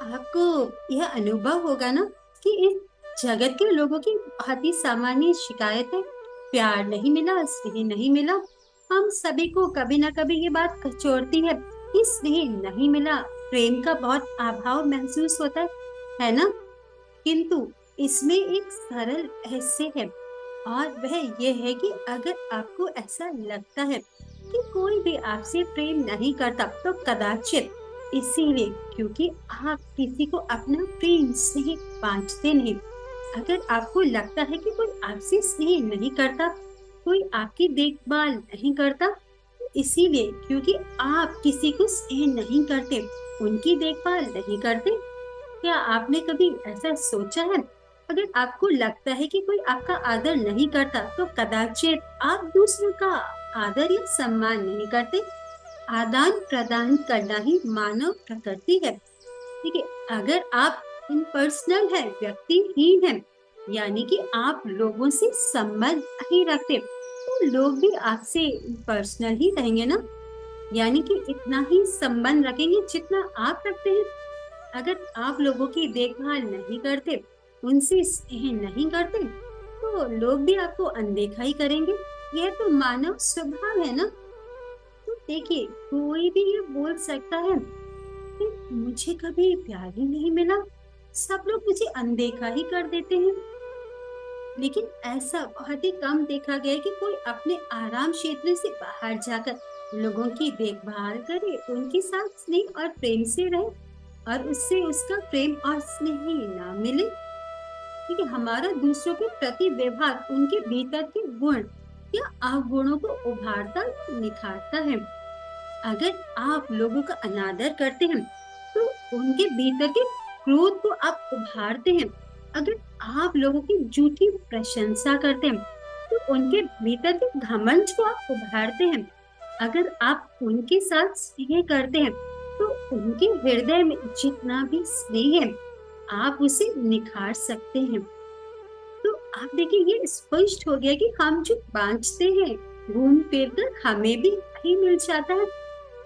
आपको यह अनुभव होगा ना कि इस जगत के लोगों की बहुत ही सामान्य शिकायत है, प्यार नहीं मिला, स्नेह नहीं मिला। हम सभी को कभी ना कभी ये बात कचोटती है कि स्नेह नहीं मिला, प्रेम का बहुत अभाव महसूस होता है ना। किंतु इसमें एक सरल रहस्य है, और वह यह है कि अगर आपको ऐसा लगता है कि कोई भी आपसे प्रेम नहीं करता, तो कदाचित इसीलिए क्योंकि आप किसी को अपना प्रेम स्नेह बांटते नहीं। अगर आपको लगता है कि कोई आपसे स्नेह नहीं करता, कोई आपकी देखभाल नहीं करता, तो इसीलिए क्योंकि आप किसी को स्नेह नहीं करते, उनकी देखभाल नहीं करते। क्या आपने कभी ऐसा सोचा है? अगर आपको लगता है कि कोई आपका आदर नहीं करता, तो कदाचित आप दूसरों का आदर या सम्मान नहीं करते। आदान प्रदान करना ही मानव प्रकृति है। ठीक है, अगर आप इम्पर्सनल है, व्यक्तिहीन है, यानी कि आप लोगों से संबंध नहीं रखते, तो लोग भी आपसे पर्सनल ही रहेंगे ना। यानी कि इतना ही संबंध रखेंगे जितना आप रखते हैं। अगर आप लोगों की देखभाल नहीं करते, उनसे स्नेह नहीं करते, तो लोग भी आपको अनदेखा ही करेंगे। यह तो मानव स्वभाव है ना। तो देखिए, कोई भी ये बोल सकता है कि मुझे कभी प्यार ही नहीं मिला, सब लोग मुझे अनदेखा ही कर देते हैं। लेकिन ऐसा बहुत ही कम देखा गया है कि कोई अपने आराम क्षेत्र से बाहर जाकर लोगों की देखभाल करे, उनके साथ स्नेह और प्रेम से रहे, और उससे उसका प्रेम और स्नेह ही ना मिले। ठीक है, हमारा दूसरों के प्रति व्यवहार उनके भीतर के गुण या अवगुणों को उभारता निखारता है। अगर आप लोगों का अनादर करते हैं, तो उनके भीतर के क्रोध को आप उभारते हैं। अगर आप लोगों की झूठी प्रशंसा करते हैं, तो उनके भीतर के घमंड को आप उभारते हैं। अगर आप उनके साथ स्नेह करते हैं, तो उनके हृदय में जितना भी स्नेह है, आप उसे निखार सकते हैं। तो आप देखिए, ये स्पष्ट हो गया कि हम जो बांटते हैं, घूम फिर कर हमें भी वही मिल जाता है।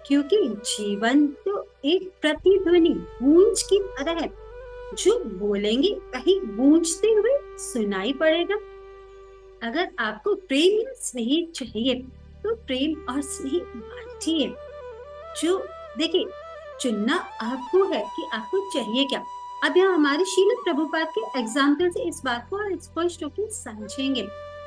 क्योंकि जीवन तो एक प्रतिध्वनि गूंज की तरह है, जो बोलेंगे वही गूंजते हुए सुनाई पड़ेगा। अगर आपको प्रेम या स्नेह चाहिए, तो प्रेम और स्नेह बांटिए। जो देखिए, चुनना आपको है कि आपको चाहिए क्या। अब यहाँ हमारे शील प्रभुपाद के एग्जाम्पल से इस बात को और स्पष्ट होकर समझेंगे।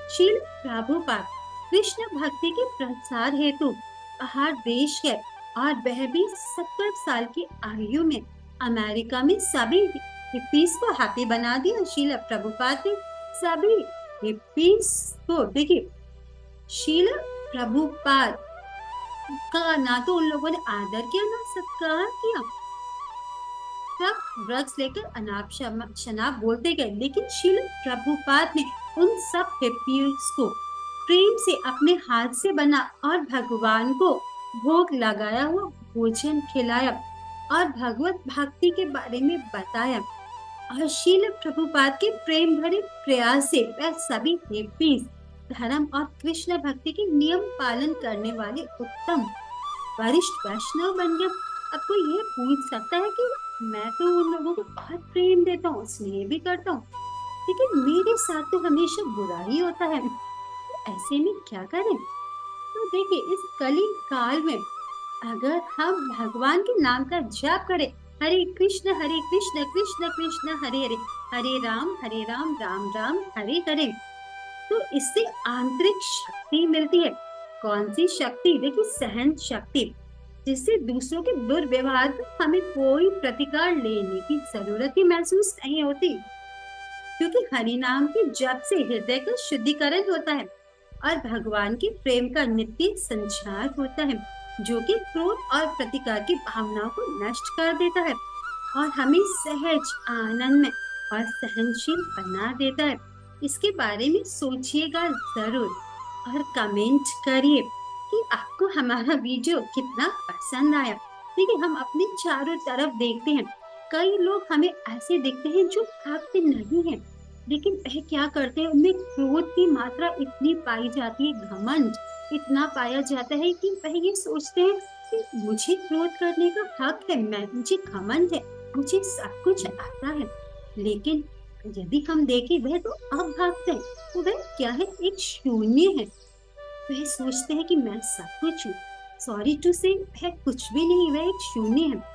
शील प्रभुपाद कृष्ण भक्ति के प्रसार हेतु बाहर देश है, और वह भी 70 साल की आयु में अमेरिका में सभी हिप्पीज को हैप्पी बना दिया। शील प्रभुपाद ने सभी हिप्पीज को, देखिए, शील प्रभुपाद का ना तो उन लोगों ने आदर किया, ना सत्कार किया। सब ड्रग्स लेकर अनाप शनाप बोलते गए, लेकिन शील प्रभुपाद ने उन सब हिप्पीज को प्रेम से अपने हाथ से बना और भगवान को भोग लगाया हुआ भोजन खिलाया, और भगवत भक्ति के बारे में बताया। और शील प्रभुपाद के प्रेम भरे प्रयास से वह सभी हिप्पीज धर्म और कृष्ण भक्ति के नियम पालन करने वाले उत्तम वरिष्ठ वैष्णव बन गया। अब कोई ये पूछ सकता है कि मैं तो उन लोगों को बहुत प्रेम देता हूँ, स्नेह भी करता हूँ, लेकिन मेरे साथ तो हमेशा बुरा ही होता है, तो ऐसे में क्या करें। तो देखिए, इस कली काल में अगर हम भगवान के नाम का जाप करें, हरे कृष्ण कृष्ण कृष्ण हरे हरे, हरे राम राम राम हरे हरे, तो इससे आंतरिक शक्ति मिलती है। कौन सी शक्ति? देखिए, सहन शक्ति, जिससे दूसरों के दुर्व्यवहार पर हमें कोई प्रतिकार लेने की जरूरत ही महसूस नहीं होती। क्योंकि हरि नाम के जप से हृदय का शुद्धिकरण होता है, और भगवान के प्रेम का नित्य संचार होता है, जो कि क्रोध और प्रतिकार की भावनाओं को नष्ट कर देता है, और हमें सहज, आनंद में और सहनशील बना देता है। इसके बारे में सोचिएगा जरूर, और कमेंट करिए कि आपको हमारा वीडियो कितना पसंद आया। देखिए, हम अपने चारों तरफ देखते हैं, कई लोग हमें ऐसे दिखते हैं जो भागते नहीं हैं, लेकिन वह क्या करते हैं, उनमें क्रोध की मात्रा इतनी पाई जाती है, घमंड इतना पाया जाता है कि वह ये सोचते हैं कि मुझे क्रोध करने का हक है, मैं मुझे घमंड है, मुझे सब कुछ आता है। लेकिन यदि हम देखें वह तो अब भागते हैं, तो वह क्या है? एक शून्य है। वह सोचते हैं कि मैं सब कुछ हूँ। सॉरी टू से वह कुछ भी नहीं, वह एक शून्य है।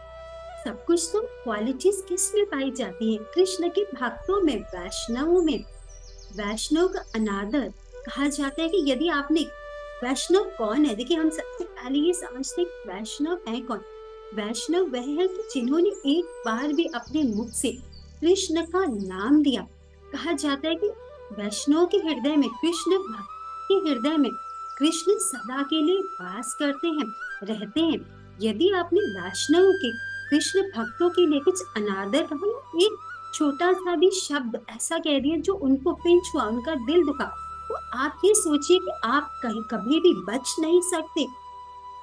सब कुछ तो क्वालिटीज किस में पाई जाती है? कृष्ण के भक्तों में, वैष्णवों में। वैष्णव का अनादर कहा जाता है कि यदि आपने, वैष्णव कौन है? देखिए, हम सबसे पहले ये समझते हैं वैष्णव है कौन। वैष्णव वह है कि जिन्होंने एक बार भी अपने मुख से कृष्ण का नाम लिया। कहा जाता है कि वैष्णव के हृदय में, कृष्ण भक्त के हृदय में कृष्ण सदा के लिए वास करते हैं, रहते हैं। यदि आपने वैष्णव के, कृष्ण भक्तों के लिए कुछ अनादर कहा, एक छोटा सा भी शब्द ऐसा कह दिया जो उनको पिंच हुआ, उनका दिल दुखा, तो आप ये सोचिए कि आप कहीं कभी भी बच नहीं सकते।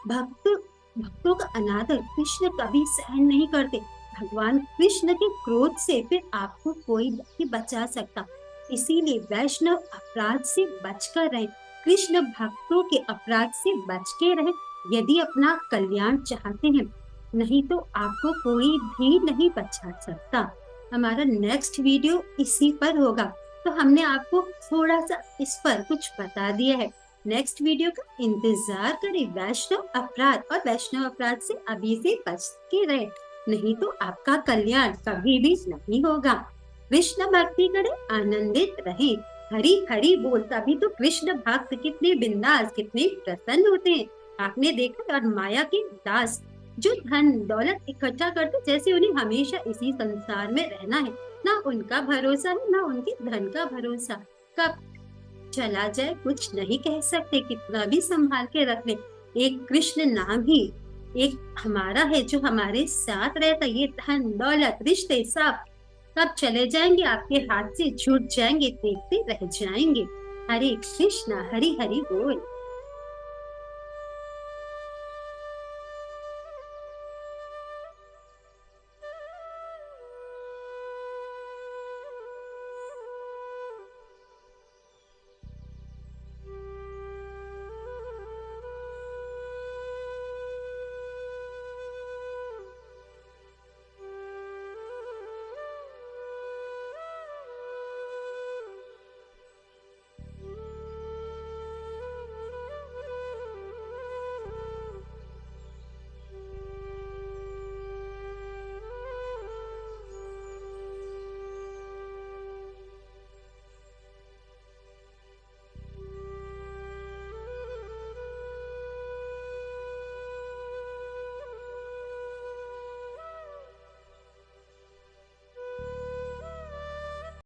भक्त भक्तों का अनादर कृष्ण कभी सहन नहीं करते। भगवान कृष्ण के क्रोध से फिर आपको कोई नहीं बचा सकता। इसीलिए वैष्णव अपराध से बचकर रहे, कृष्ण भक्तों के अपराध से बच के रहे, यदि अपना कल्याण चाहते हैं। नहीं तो आपको कोई भी नहीं बचा सकता। हमारा नेक्स्ट वीडियो इसी पर होगा, तो हमने आपको थोड़ा सा इस पर कुछ बता दिया है। नेक्स्ट वीडियो का इंतजार करें। वैष्णव अपराध और वैष्णव अपराध से अभी से बच के रहे, नहीं तो आपका कल्याण कभी भी नहीं होगा। कृष्ण भक्ति करें, आनंदित रहे, हरि हरि बोल, तभी तो कृष्ण भक्त कितने बिंदास, कितने प्रसन्न होते हैं। आपने देखा, और माया के दास जो धन दौलत इकट्ठा करते, जैसे उन्हें हमेशा इसी संसार में रहना है, ना उनका भरोसा है ना उनके धन का भरोसा, कब चला जाए कुछ नहीं कह सकते, कितना भी संभाल के रख ले। एक कृष्ण नाम ही एक हमारा है जो हमारे साथ रहता। ये धन दौलत रिश्ते सब कब चले जाएंगे, आपके हाथ से छूट जाएंगे, देखते रह जाएंगे। हरे कृष्णा, हरि हरि बोल।